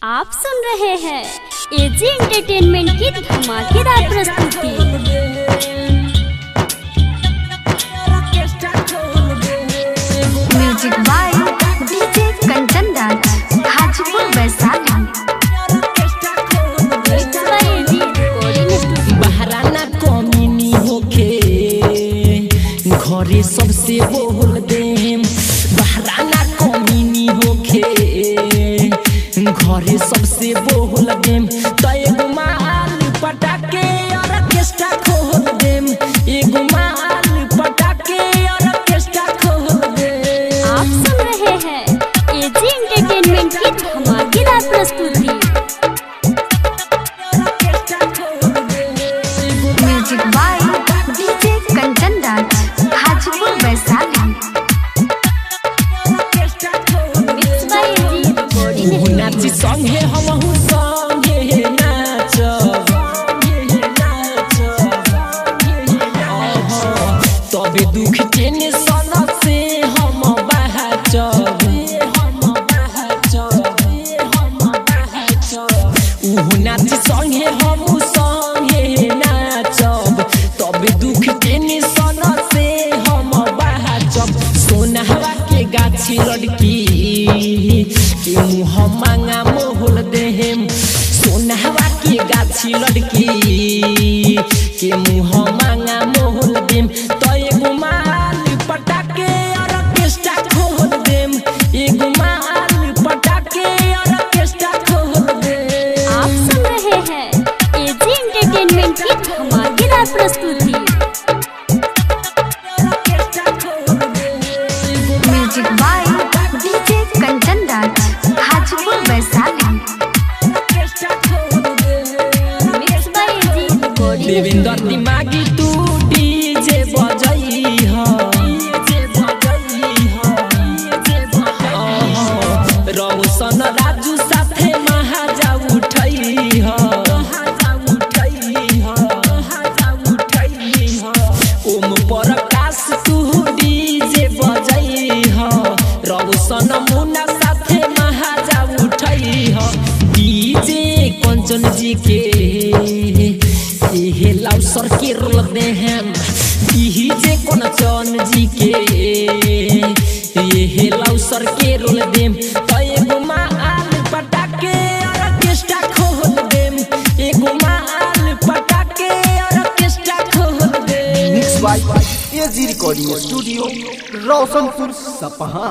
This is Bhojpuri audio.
आप सुन रहे हैं एजी एंटरटेनमेंट की धमाकेदार प्रस्तुति। Music by DJ Kanchan Raj, Hajipur Vaishali. Bahrana कमीनी होके घरे सबसे बोल देम। बहराना कमीनी होके घरे सबसे बोल देम। तो एगो माल पटाके ऑर्केस्ट्रा खोल देम। एगो माल पटाके ऑर्केस्ट्रा खोल देम। आप सुन रहे हैं एजी एंटरटेनमेंट की धमाकेदार प्रस्तुति। Music by DJ Kanchan Raj, Hajipur Vaishali. नाची संगे हमहु संगे नाचब। तबे दुख टेंशन से हम बहचब। नाची संगे हमहु संगे नाचब। तबे दुख टेंशन से हम बहचब। सोनहवा के गाछी लड़की के मुँह मांगा मोहल देम। सोनहवा के गाछी लड़की के मुँह मांगा मोहल देम। तो एगो माल पटाके ऑर्केस्ट्रा खोल देम। एगो माल पटाके ऑर्केस्ट्रा खोल देम। आप सुन रहे हैं एजी एंटरटेनमेंट की धमाकेदार प्रस्तुति। Music by DJ Kanchan Raj, Hajipur Vaishali. Devendra दिमागी तू डीजे बजई ह। रौशन राजू साथे महाजा उठई ह। ओम प्रकाश तू डीजे बजई ह। रौशन मुन्ना साथे महाजा उठई ह। डीजे कंचन जी के ये लाउसर के रोल दे हम। डीजे कंचन जी के ये लाउसर के रोल देम। तो एगो माल पटाके ऑर्केस्ट्रा खोल देम। एगो माल पटाके ऑर्केस्ट्रा खोल देम। मिक्स बाय एजी रिकॉर्डिंग स्टूडियो, रोशनपुर सपहा।